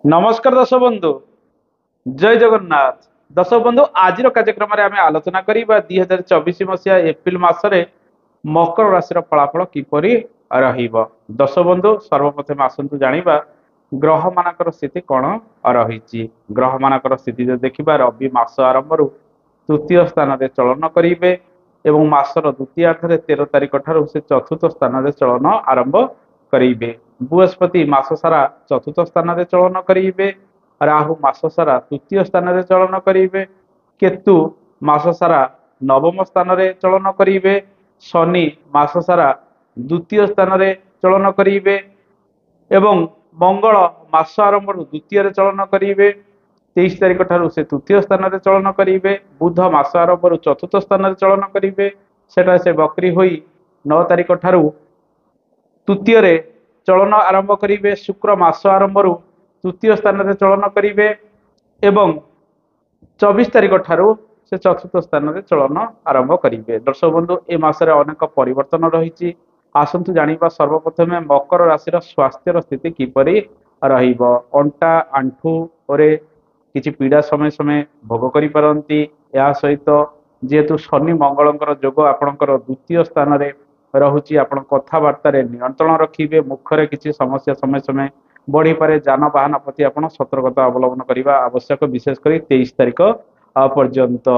नमस्कार दर्शक बंधु जय जगन्नाथ। दर्शक बंधु आज कार्यक्रम में आम आलोचना करवा 2024 मसीहा एप्रिल मासरे मकर राशि फलाफल किपर दर्शक बंधु सर्वप्रथम आसतु जाना ग्रह मानकर स्थिति कौन रही। ग्रह मानकर स्थिति जो देखा रवि मास आरंभ तृतीय स्थान में चलन करेंगे एवं मासर द्वितीयार्धे 13 तारिख ठार से चतुर्थ स्थान में चलन आरंभ करेंगे। बृहस्पति मास सारा चतुर्थ स्थान में चलन करेंगे। राहु मास सारा तृतीय स्थान में चलन करेंगे। केतु मास सारा नवम स्थान में चलन करेंगे। शनि मास सारा द्वितीय स्थान में चलन करेंगे एवं मंगल मास आरंभ द्वितीय चलन करेंगे। 23 तारिख ठार से तृतीय स्थान में चलन करेंगे। बुध मास आरंभ चतुर्थ स्थान में चलन करेंगे। सेटा से बकरी हुई 9 तारिख ठार तृतीय चलन आरंभ करेंगे। शुक्र मास आरंभ तृतीय स्थान में चलन करेंगे एवं 24 तारिख ठार से चतुर्थ स्थान में चलन आरंभ करेंगे। दर्शक बंधु ए मासरे अनेक परिवर्तन रही। आसतु जाना सर्वप्रथम मकर राशि स्वास्थ्य स्थिति किपरि अंटा आंठू किसी पीड़ा समय समय भोग करी। या सहित जेहेतु शनि मंगल जोग आपणकर द्वितीय स्थान में रहुची आपण कथबार्ता नियंत्रण रखिए। मुखरे किसी समस्या समय समय बढ़ी पारे। जानवाहन प्रति आप सतर्कता अवलंबन करने आवश्यक विशेषकर 23 तारिख पर्यंत।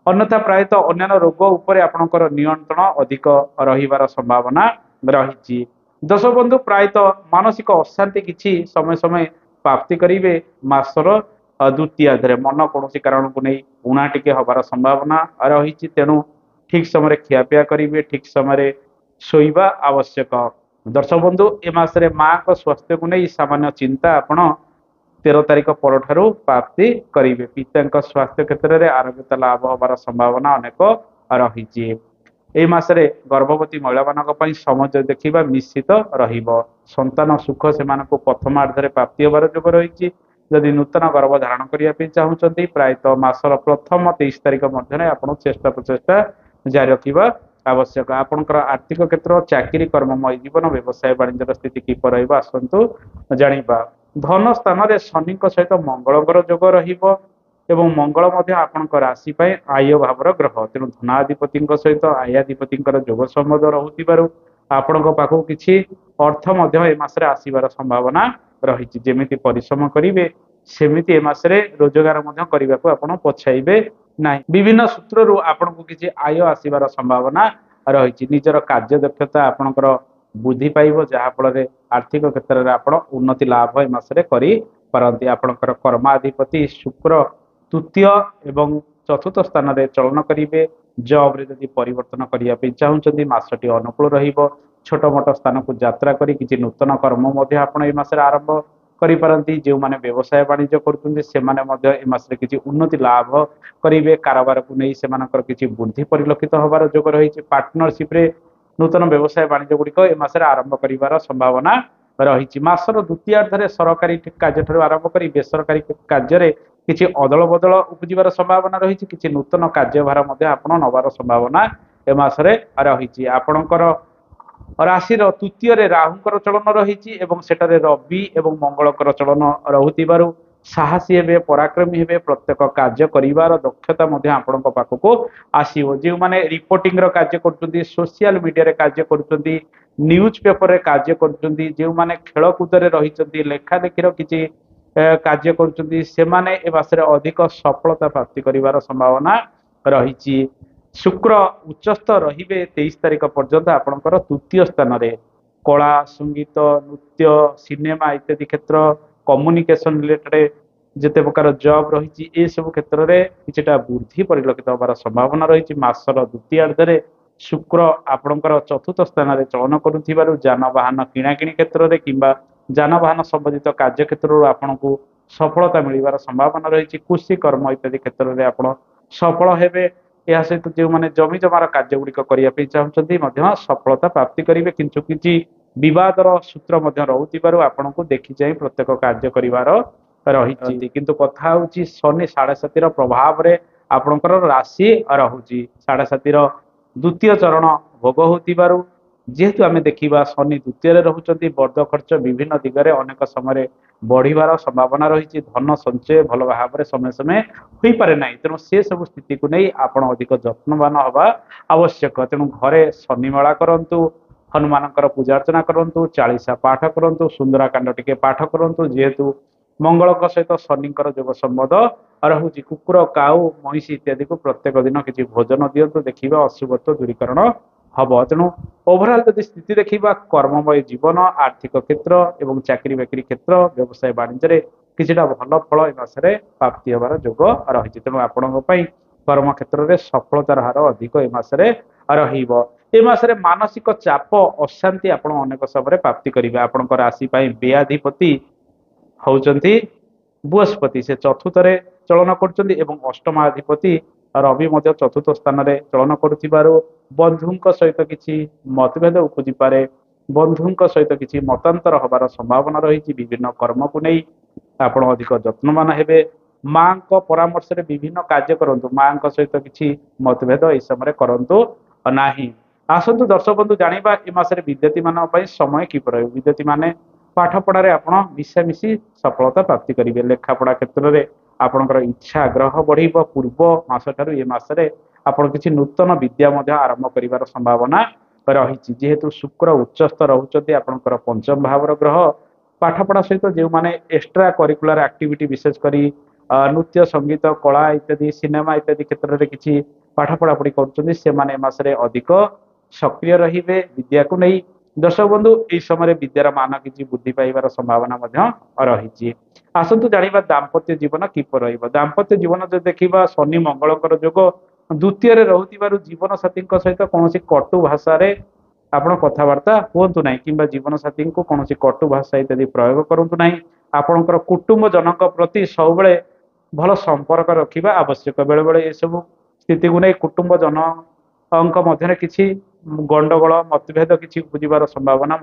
अन्यथा प्रायतः अन्य रोग उपर आपणकर नियंत्रण अधिक रहिबार संभावना रही। दर्शक बंधु प्रायतः मानसिक अशांति किसी समय समय प्राप्ति करेंगे। मासर द्वितीयार्धे मन कौन कारण को नहीं उणा टिके हबार संभावना रही। तेणु ठीक समय खियापिया करेंगे। ठीक समय शोवा आवश्यक। दर्शक बंधु ए मासरे माँ को स्वास्थ्य को नहीं सामान्य चिंता आपण 13 तारिख पर प्राप्ति करेंगे। पिता स्वास्थ्य क्षेत्र में आरोग्यता लाभ हबार संभावना अनेक रही। ए मासरे गर्भवती महिला मान समय देखा निश्चित संतान सुख से प्रथमार्धे प्राप्ति हबार जोग रही। जदि नूतन गर्भ धारण करने चाहते प्रायतः मासर प्रथम 23 तारिख मध्य आप चेष्टा प्रचेषा जारी रखा आवश्यक। आपंकर आर्थिक क्षेत्र चाकरी कर्ममय जीवन व्यवसाय वाणिज्य स्थिति किपर आसतु जाना। धन स्थान में शनि सहित मंगल जोग एवं मंगल आपण राशि आय भावर ग्रह। तेणु धनाधिपति सहित आयाधिपति जोग संबंध रुथिबारु आपण पाखक किसी अर्थ मसरे आसबार संभावना रही। जमी परिश्रम करेंगे सेमिति ए मासरे रोजगार करने को आप पछाइबे ना। विभिन्न सूत्रु आपन को किसी आय आसबार संभावना रही। निजर कार्य दक्षता आपणकर बुद्धि पाइब जहाँफल आर्थिक क्षेत्र में आप उन्नति लाभ ए मासरे करी। आपणकर कर्माधिपति शुक्र तृतीय एवं चतुर्थ स्थान में चलन करेंगे। जॉब रे यदि परिवर्तन करने चाहते मासटी अनुकूल रहिबो। छोट मोट स्थान को यात्रा करी किसी नूतन कर्म आपण ए मासरे आरंभ करिपारंती। जो माने व्यवसाय वाणिज्य करुछन्ती सेमाने मध्य ए मासरे किसी उन्नति लाभ करेंगे। कारोबार को नहीं सेमानकर किसी वृद्धि परिलक्षित हबार जोग रही। पार्टनरशिप रे नूतन व्यवसाय वाणिज्य गुड़िक ए मासरे आरंभ करिवार संभावना रही। मासर द्वितीयार्धे सरकारी कार्य आरंभ कर बेसरकारी कार्य किसी अदल बदल उपजिबार संभावना रही। किसी नूतन कार्यभार आप नबार संभावना ए मासरे रही। आपणकर राशि तृतीय राहुंकर चलन रही सेठारे रवि एवं मंगलकर चलन रुथिबारु साहसी हेबे पराक्रमी हेबे। प्रत्येक कार्य करिवार दक्षता आपण पाखक आसीबो। जो माने रिपोर्टिंग कार्य करुछन्ती सोशल मीडिया रे कार्य करुछन्ती न्यूज पेपर रे कार्य करुछन्ती जो माने खेलकूद रे रहिछन्ती लेखा लेखिर किछि कार्य करुछन्ती सेमाने ए मासरे अधिक सफलता प्राप्ति करिवार संभावना रही। शुक्र उच्चस्थ रे 23 तारिख पर्यंत आपणकर तृतीय स्थान में कला संगीत नृत्य सिनेमा इत्यादि क्षेत्र कम्युनिकेशन रिलेटेड जिते प्रकार जॉब रही ए सब क्षेत्र में किछिटा वृद्धि परिलक्षित होबार संभावना रही। मासर द्वितीयार्धे शुक्र आपणकर चतुर्थ स्थान में चलन करुथिबारु जानवाहन किणाकिणी क्षेत्र में किंबा जानवाहन संबंधित कार्य क्षेत्र आपन को सफलता मिलबार संभावना रही। कृषि कर्म इत्यादि क्षेत्र में आप सफल हेबे। या सहित जो माने जमी जमार कार्य गुड़िक करने चाहते सफलता प्राप्ति करेंगे। किंतु किसी विवादर सूत्र रुथिबारु आपण को देखी जाए प्रत्येक कार्य करिवार रही। किंतु कथा होची शनि 7.5 प्रभाव रे आपणकर राशि रहुची 7.5 द्वितीय चरण भोग होतिबारु जेहेतु आमे देखिबा शनि द्वितीय रे रहुचंती बर्द खर्च विभिन्न दिगरे अनेक समय बढ़िवार संभावना रही धन संचय भल भाव में समय समय हो पारे ना तेणु से सब स्थिति को नहीं आपण अधिक जत्नवान हवा आवश्यक तेणु घरे शनिमेला करंतु हनुमान पूजा अर्चना करंतु चालीसा पाठ करंतु सुंदराकांड टिके पाठ करंतु जेहेतु मंगल सहित शनि जोग संबंध रहुची कुकुर काऊ महिषी इत्यादि को प्रत्येक दिन किसी भोजन दिंतु देखा अशुभत्व दूरीकरण हम तेणु ओभरऑल जदि स्थिति देखा कर्ममय जीवन आर्थिक क्षेत्र एवं चाकरी बाकरी क्षेत्र व्यवसाय वाणिज्य किसीटा भल फल ए मासरे प्राप्ति हबार जोग रही तेणु आपण कर्म क्षेत्र में सफलतार हार अधिक ए मासरे ए मासरे मानसिक चाप अशांति आपण अनेक समय प्राप्ति करेंगे आपण राशि व्याधिपति होउचंती बृहस्पति से चतुर्थ रे चलन कर अष्टमाधिपति रवि मध्य चतुर्थ स्थान रे चलन करुथिबारु बंधुंक सहित किछि मतभेद उपजि पारे बंधुंक सहित किछि मतांतर हबार संभावना रही विभिन्न कर्म को नहीं आपण अधिक जत्नवान हेबे मां को परामर्श रे विभिन्न कार्य करंतु मां को सहित किछि मतभेद ए समय करंतु नाही आसंतु दर्शक बंधु जानिबा ए मासरे विद्यार्थी मान पई समय कि पर विद्यार्थी माने पाठ पढ़ारे आपण मिशामिशी सफलता प्राप्ति करेंगे लेखापढ़ा क्षेत्र में आपणकर इच्छा आग्रह बढ़ पूर्व मास ठारू ए मासरे आपण किसी नूतन विद्या आरंभ कर संभावना रही जेहेतु शुक्र उच्चस्थ रोचे आपणकर पंचम भावर ग्रह पाठपढ़ा सहित जो मैंने एक्स्ट्रा करिकुलर एक्टिविटी विशेषकर नृत्य संगीत कला इत्यादि सिनेमा इत्यादि क्षेत्र में किसी पाठ पढ़ापढ़ी कर अधिक सक्रिय रे विद्या को नहीं दर्शक बंधु यह समय विद्यार मान किसी वृद्धि पाइबार संभावना रही आसतु जाना दाम्पत्य जीवन किपर दाम्पत्य जीवन जो देखा शनि मंगल जोग द्वितीय रोथिबारु जीवन साथी सहित कौन कटु भाषा आपण कथबार्ता हूँ ना कि जीवन साथी को कौन कटु भाषा इत्यादि प्रयोग करूँ ना आपणकर कुटुंब जनक प्रति सब भल संपर्क रखा आवश्यक बेले बेले ये सब स्थिति को नहीं कुटुंब जन मध्य किसी गंडगोल मतभेद किसी बुझार संभावना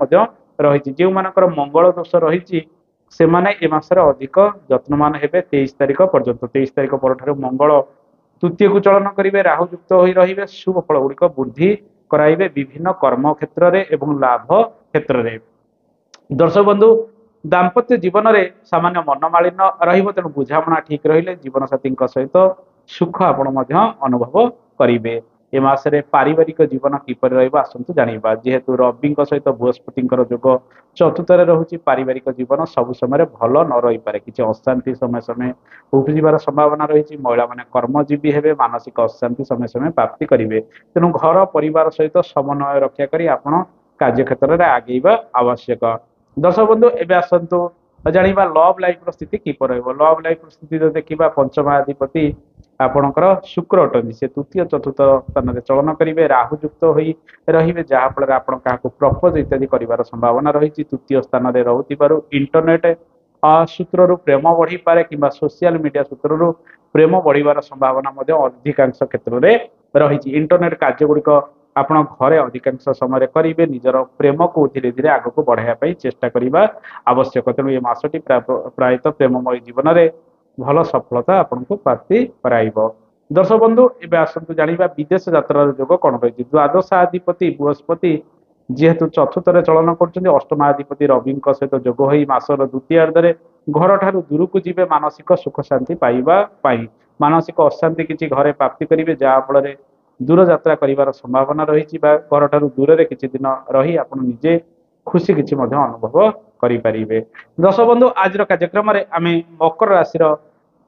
रही जो मानकर मंगल दोष रही से माने ए मासरे अधिक जत्नवान हेबे 23 तारिख पर्यंत 23 तारिख पर मंगल तृतीय को चलन करेंगे राहु युक्त हो रही शुभ फल गुड़िक वृद्धि कराइबे विभिन्न कर्म क्षेत्र में एवं लाभ क्षेत्र में दर्शक बंधु दाम्पत्य जीवन में सामान्य मनमालिन्य रहिबो तेणु बुझामणा ठीक रहिले जीवन साथी सहित सुख आपण अनुभव करेंगे ए मासरे पारिवारिक जीवन किपर आसतु जानिबा जेहेतु रवि सहित बृहस्पति जोग चतुर्थ रोचे पारिवारिक जीवन सब समय भल न रही पारे किसी अशांति समय समय उपजिबार संभावना रही महिला माने कर्मजीवी हेबे मानसिक अशांति समय समय प्राप्ति करेंगे तेणु घर परिवार सहित समन्वय रक्षा करी आपण कार्य क्षेत्र में आगेबा आवश्यक दर्शक बंधु एबे आसतु जानिबा लव लाइफ स्थिति किपर लव लाइफ स्थिति जो देखा पंचमाधिपति आपणकर शुक्र अटंती से तृतीय चतुर्थ स्थान में चलन करेंगे राहु युक्त हो रही जहाँफल आप प्रपोज इत्यादि कर संभावना रही तृतीय स्थान में रोथिबारु इंटरनेट सूत्रु प्रेम बढ़ी पारे कि सोशल मीडिया सूत्रु प्रेम बढ़िबार संभावना अधिकांश क्षेत्र में रही इंटरनेट कार्य गुड़िक आप घरे अधिकांश समय करेंगे निजर प्रेम को धीरे धीरे आग को बढ़ाई चेष्टा करने आवश्यक तेणु ये मासटी प्रायतः प्रेममय जीवन में भल सफलता आपको प्राप्ति कराइब दर्शक बंधु एवं आसतु जाना विदेश यात्रार जोग कौन रही द्वादशाधिपति बृहस्पति जेहेतु चतुर्थ चलन कर अष्टमाधिपति रवि सहित जोग हो मासर द्वितीयार्धे घर ठारू दूर को जी मानसिक सुख शांति पाइबा मानसिक अशांति किसी घरे प्राप्ति करेंगे जहाँफल दूर यात्रा कर संभावना रही घर ठारू दूर में किसी दिन रही आप निजे खुशी किसी अनुभव करें दर्शक बंधु आज कार्यक्रम में आम मकर राशि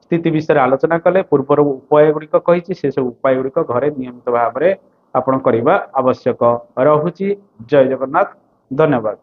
स्थिति विषय आलोचना कले पूर्वर उपाय गुड़िक कही से सब उपाय गुड़िक घरे नियमित भाव में आपन करवा आवश्यक रहुची जय जगन्नाथ धन्यवाद।